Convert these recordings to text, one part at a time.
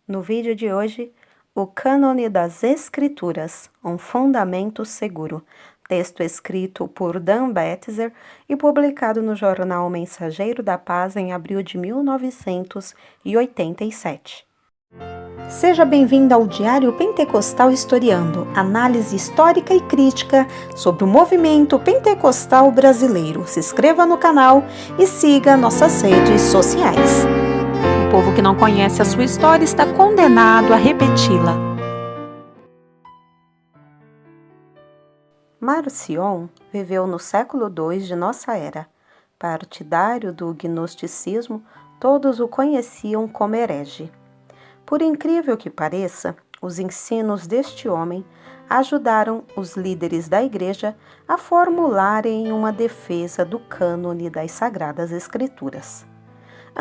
No vídeo de hoje, o Cânone das Escrituras, um fundamento seguro, texto escrito por Dan Betzer e publicado no jornal Mensageiro da Paz em abril de 1987. Seja bem-vindo ao Diário Pentecostal Historiando, análise histórica e crítica sobre o movimento pentecostal brasileiro. Se inscreva no canal e siga nossas redes sociais. O povo que não conhece a sua história está condenado a repeti-la. Marcion viveu no século II de nossa era. Partidário do gnosticismo, todos o conheciam como herege. Por incrível que pareça, os ensinos deste homem ajudaram os líderes da Igreja a formularem uma defesa do cânone das Sagradas Escrituras.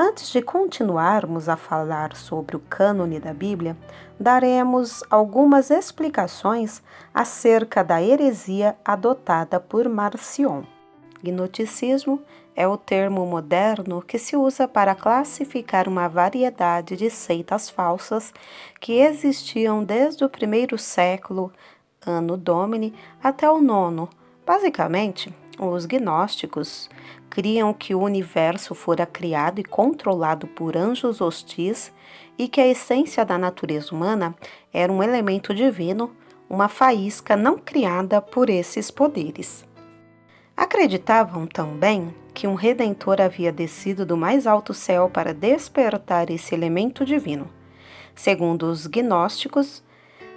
Antes de continuarmos a falar sobre o cânone da Bíblia, daremos algumas explicações acerca da heresia adotada por Marcion. Gnosticismo é o termo moderno que se usa para classificar uma variedade de seitas falsas que existiam desde o primeiro século, Anno Domini, até o nono. Basicamente, os gnósticos criam que o universo fora criado e controlado por anjos hostis e que a essência da natureza humana era um elemento divino, uma faísca não criada por esses poderes. Acreditavam também que um redentor havia descido do mais alto céu para despertar esse elemento divino. Segundo os gnósticos,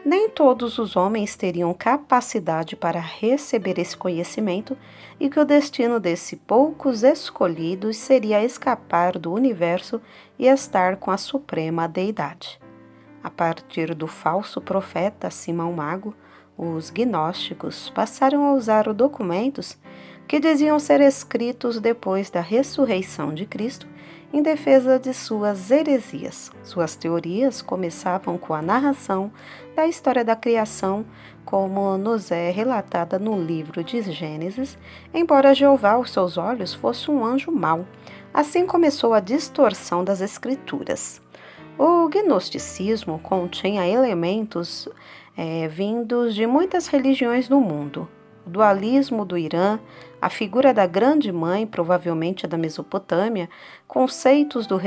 nem todos os homens teriam capacidade para receber esse conhecimento e que o destino desses poucos escolhidos seria escapar do universo e estar com a suprema deidade. A partir do falso profeta Simão Mago, os gnósticos passaram a usar documentos que diziam ser escritos depois da ressurreição de Cristo em defesa de suas heresias. Suas teorias começavam com a narração da história da criação, como nos é relatada no livro de Gênesis, embora Jeová, aos seus olhos, fosse um anjo mau. Assim começou a distorção das Escrituras. O gnosticismo continha elementos vindos de muitas religiões do mundo. O dualismo do Irã, a figura da Grande Mãe, provavelmente da Mesopotâmia, conceitos do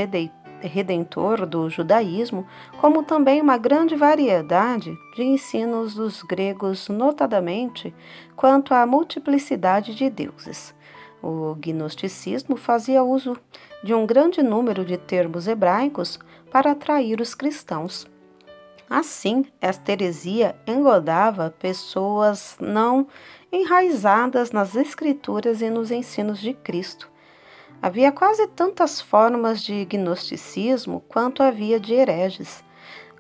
Redentor do judaísmo, como também uma grande variedade de ensinos dos gregos, notadamente quanto à multiplicidade de deuses. O gnosticismo fazia uso de um grande número de termos hebraicos para atrair os cristãos. Assim, esta heresia engodava pessoas não enraizadas nas Escrituras e nos ensinos de Cristo. Havia quase tantas formas de gnosticismo quanto havia de hereges,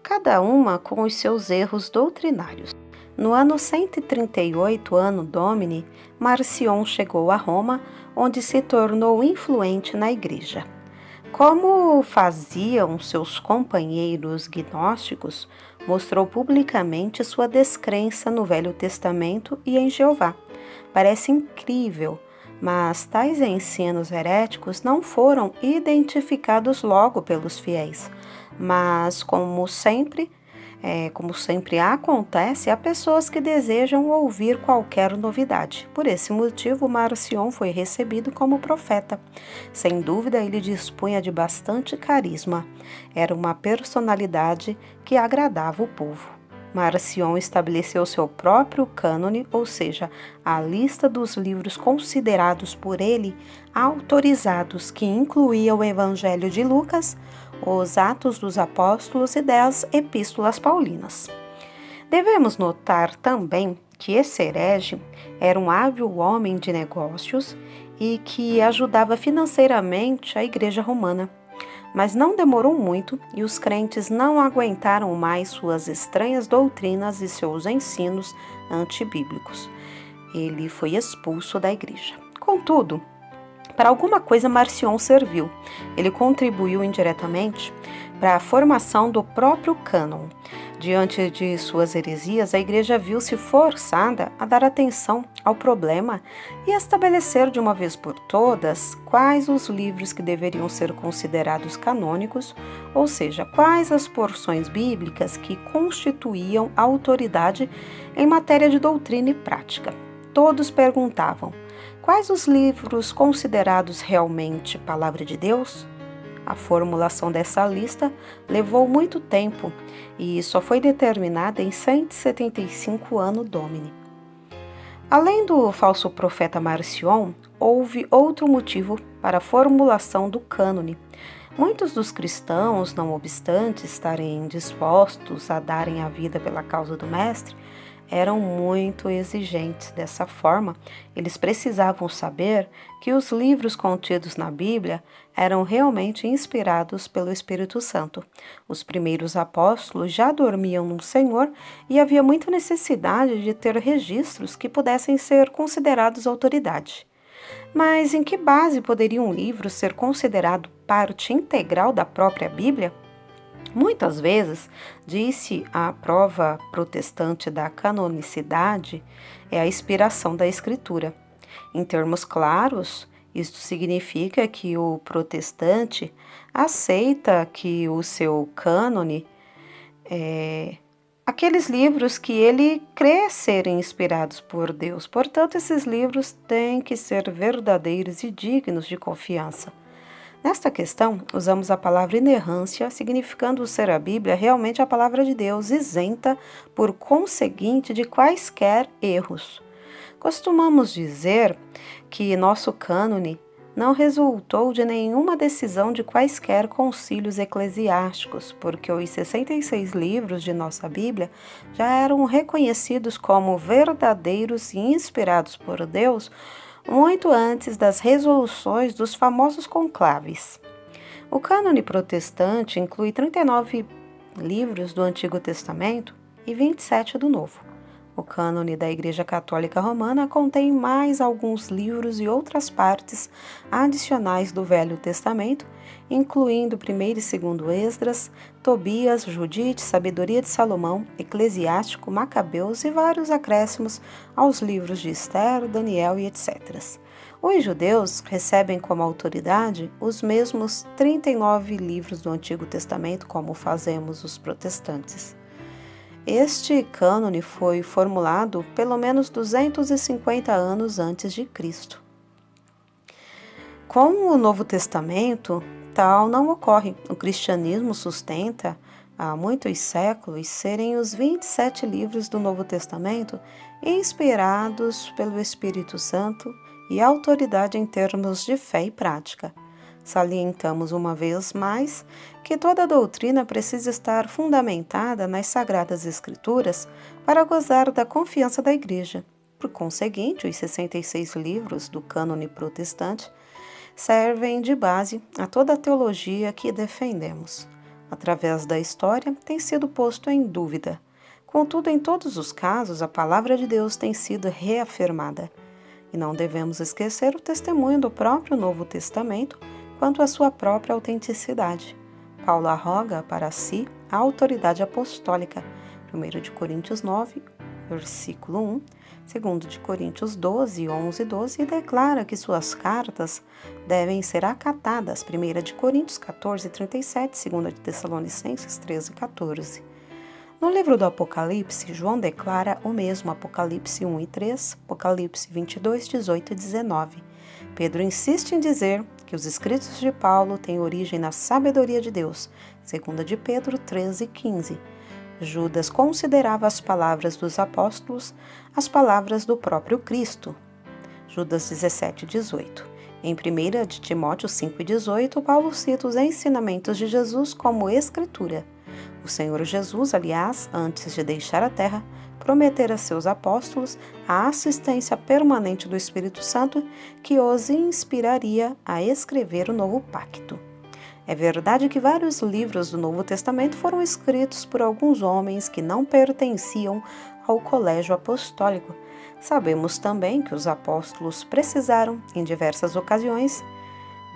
cada uma com os seus erros doutrinários. No ano 138 Anno Domini, Marcion chegou a Roma, onde se tornou influente na Igreja. Como faziam seus companheiros gnósticos, mostrou publicamente sua descrença no Velho Testamento e em Jeová. Parece incrível, mas tais ensinos heréticos não foram identificados logo pelos fiéis. Mas, como sempre acontece, há pessoas que desejam ouvir qualquer novidade. Por esse motivo, Marcion foi recebido como profeta. Sem dúvida, ele dispunha de bastante carisma. Era uma personalidade que agradava o povo. Marcion estabeleceu seu próprio cânone, ou seja, a lista dos livros considerados por ele autorizados, que incluía o Evangelho de Lucas, os Atos dos Apóstolos e 10 epístolas paulinas. Devemos notar também que esse herege era um hábil homem de negócios e que ajudava financeiramente a Igreja Romana. Mas não demorou muito e os crentes não aguentaram mais suas estranhas doutrinas e seus ensinos antibíblicos. Ele foi expulso da igreja. Contudo, para alguma coisa Marcion serviu. Ele contribuiu indiretamente para a formação do próprio cânon. Diante de suas heresias, a Igreja viu-se forçada a dar atenção ao problema e estabelecer de uma vez por todas quais os livros que deveriam ser considerados canônicos, ou seja, quais as porções bíblicas que constituíam a autoridade em matéria de doutrina e prática. Todos perguntavam: quais os livros considerados realmente Palavra de Deus? A formulação dessa lista levou muito tempo e só foi determinada em 175 Anno Domini. Além do falso profeta Marcion, houve outro motivo para a formulação do cânone. Muitos dos cristãos, não obstante estarem dispostos a darem a vida pela causa do Mestre, eram muito exigentes. Dessa forma, eles precisavam saber que os livros contidos na Bíblia eram realmente inspirados pelo Espírito Santo. Os primeiros apóstolos já dormiam no Senhor e havia muita necessidade de ter registros que pudessem ser considerados autoridade. Mas em que base poderia um livro ser considerado parte integral da própria Bíblia? Muitas vezes, disse a prova protestante da canonicidade é a inspiração da Escritura. Em termos claros, isto significa que o protestante aceita que o seu cânone aqueles livros que ele crê serem inspirados por Deus. Portanto, esses livros têm que ser verdadeiros e dignos de confiança. Nesta questão, usamos a palavra inerrância, significando ser a Bíblia realmente a palavra de Deus, isenta, por conseguinte, de quaisquer erros. Costumamos dizer que nosso cânone não resultou de nenhuma decisão de quaisquer concílios eclesiásticos, porque os 66 livros de nossa Bíblia já eram reconhecidos como verdadeiros e inspirados por Deus muito antes das resoluções dos famosos conclaves. O cânone protestante inclui 39 livros do Antigo Testamento e 27 do Novo. O cânone da Igreja Católica Romana contém mais alguns livros e outras partes adicionais do Velho Testamento, incluindo 1º e 2º Esdras, Tobias, Judite, Sabedoria de Salomão, Eclesiástico, Macabeus e vários acréscimos aos livros de Esther, Daniel e etc. Os judeus recebem como autoridade os mesmos 39 livros do Antigo Testamento, como fazemos os protestantes. Este cânone foi formulado pelo menos 250 anos antes de Cristo. Com o Novo Testamento, tal não ocorre. O cristianismo sustenta há muitos séculos serem os 27 livros do Novo Testamento inspirados pelo Espírito Santo e autoridade em termos de fé e prática. Salientamos uma vez mais que toda doutrina precisa estar fundamentada nas Sagradas Escrituras para gozar da confiança da Igreja. Por conseguinte, os 66 livros do cânone protestante servem de base a toda a teologia que defendemos. Através da história, tem sido posto em dúvida. Contudo, em todos os casos, a palavra de Deus tem sido reafirmada. E não devemos esquecer o testemunho do próprio Novo Testamento quanto à sua própria autenticidade. Paulo arroga para si a autoridade apostólica, 1 Coríntios 9, versículo 1, 2 Coríntios 12, 11 e 12, e declara que suas cartas devem ser acatadas, 1 Coríntios 14, 37, 2 Tessalonicenses 13, 14. No livro do Apocalipse, João declara o mesmo, Apocalipse 1 e 3, Apocalipse 22, 18 e 19. Pedro insiste em dizer que os escritos de Paulo têm origem na sabedoria de Deus, 2 de Pedro 13, 15. Judas considerava as palavras dos apóstolos as palavras do próprio Cristo, Judas 17, 18. Em 1 de Timóteo 5 e 18, Paulo cita os ensinamentos de Jesus como Escritura. O Senhor Jesus, aliás, antes de deixar a terra, prometera a seus apóstolos a assistência permanente do Espírito Santo que os inspiraria a escrever o novo pacto. É verdade que vários livros do Novo Testamento foram escritos por alguns homens que não pertenciam ao colégio apostólico. Sabemos também que os apóstolos precisaram, em diversas ocasiões,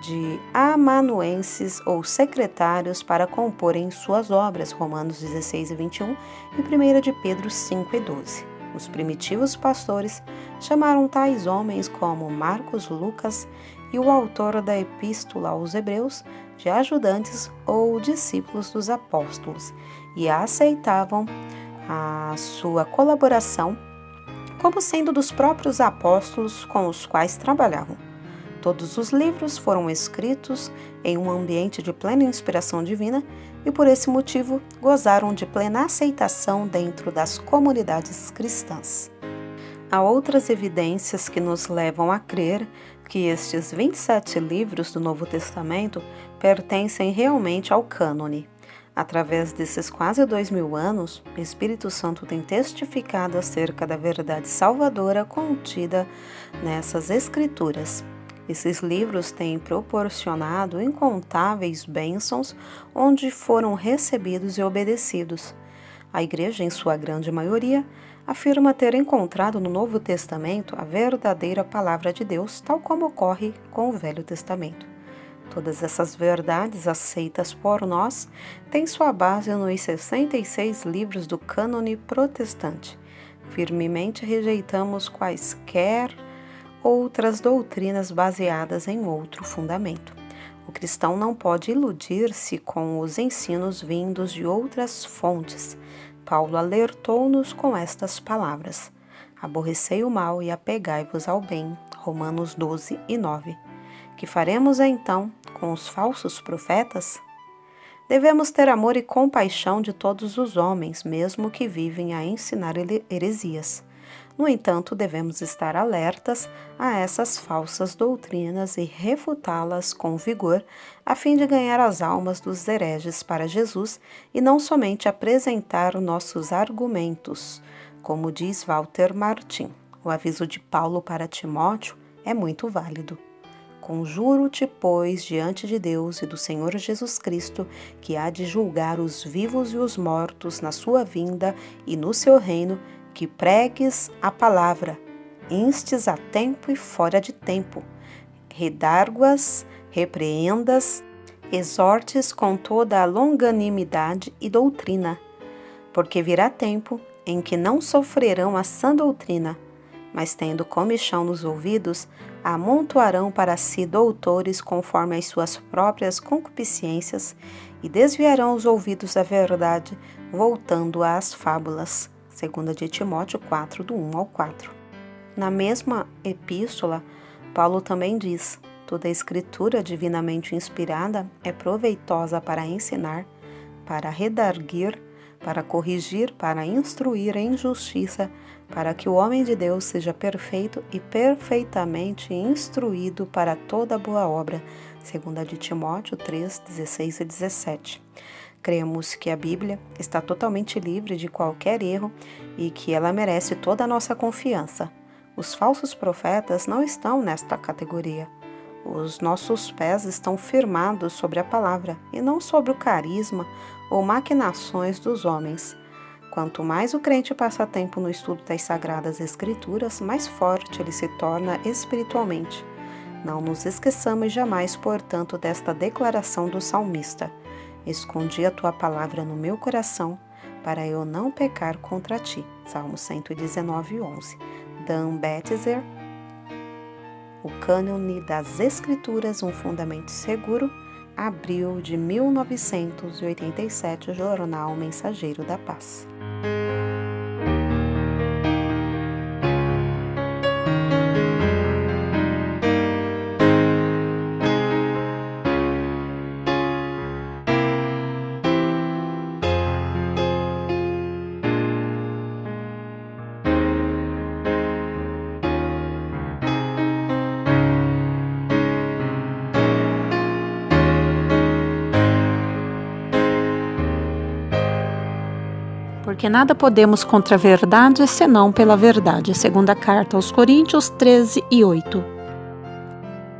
de amanuenses ou secretários para comporem suas obras, Romanos 16 e 21 e 1 de Pedro 5 e 12. Os primitivos pastores chamaram tais homens como Marcos, Lucas e o autor da Epístola aos Hebreus de ajudantes ou discípulos dos apóstolos e aceitavam a sua colaboração como sendo dos próprios apóstolos com os quais trabalhavam. Todos os livros foram escritos em um ambiente de plena inspiração divina e, por esse motivo, gozaram de plena aceitação dentro das comunidades cristãs. Há outras evidências que nos levam a crer que estes 27 livros do Novo Testamento pertencem realmente ao cânone. Através desses quase 2000 anos, o Espírito Santo tem testificado acerca da verdade salvadora contida nessas Escrituras. Esses livros têm proporcionado incontáveis bênçãos onde foram recebidos e obedecidos. A Igreja, em sua grande maioria, afirma ter encontrado no Novo Testamento a verdadeira palavra de Deus, tal como ocorre com o Velho Testamento. Todas essas verdades aceitas por nós têm sua base nos 66 livros do cânone protestante. Firmemente rejeitamos quaisquer outras doutrinas baseadas em outro fundamento. O cristão não pode iludir-se com os ensinos vindos de outras fontes. Paulo alertou-nos com estas palavras: aborrecei o mal e apegai-vos ao bem. Romanos 12 e 9. Que faremos então com os falsos profetas? Devemos ter amor e compaixão de todos os homens, mesmo que vivem a ensinar heresias. No entanto, devemos estar alertas a essas falsas doutrinas e refutá-las com vigor, a fim de ganhar as almas dos hereges para Jesus e não somente apresentar nossos argumentos. Como diz Walter Martin, o aviso de Paulo para Timóteo é muito válido. Conjuro-te, pois, diante de Deus e do Senhor Jesus Cristo, que há de julgar os vivos e os mortos na sua vinda e no seu reino, que pregues a palavra, instes a tempo e fora de tempo, redarguas, repreendas, exortes com toda a longanimidade e doutrina, porque virá tempo em que não sofrerão a sã doutrina, mas tendo comichão nos ouvidos, amontoarão para si doutores conforme as suas próprias concupiscências e desviarão os ouvidos da verdade, voltando às fábulas. 2 de Timóteo 4, do 1 ao 4. Na mesma epístola, Paulo também diz: toda a escritura divinamente inspirada é proveitosa para ensinar, para redarguir, para corrigir, para instruir em justiça, para que o homem de Deus seja perfeito e perfeitamente instruído para toda boa obra. 2 de Timóteo 3, 16 e 17. Cremos que a Bíblia está totalmente livre de qualquer erro e que ela merece toda a nossa confiança. Os falsos profetas não estão nesta categoria. Os nossos pés estão firmados sobre a palavra e não sobre o carisma ou maquinações dos homens. Quanto mais o crente passa tempo no estudo das Sagradas Escrituras, mais forte ele se torna espiritualmente. Não nos esqueçamos jamais, portanto, desta declaração do salmista: escondi a tua palavra no meu coração, para eu não pecar contra ti. Salmo 119, 11. Dan Betzer, O Cânone das Escrituras, um fundamento seguro, abril de 1987, Jornal Mensageiro da Paz. Porque nada podemos contra a verdade, senão pela verdade. Segunda carta aos Coríntios 13 e 8.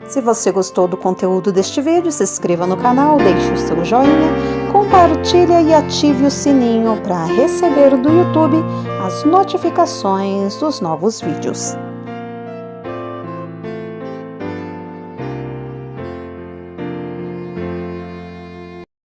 Se você gostou do conteúdo deste vídeo, se inscreva no canal, deixe o seu joinha, compartilhe e ative o sininho para receber do YouTube as notificações dos novos vídeos.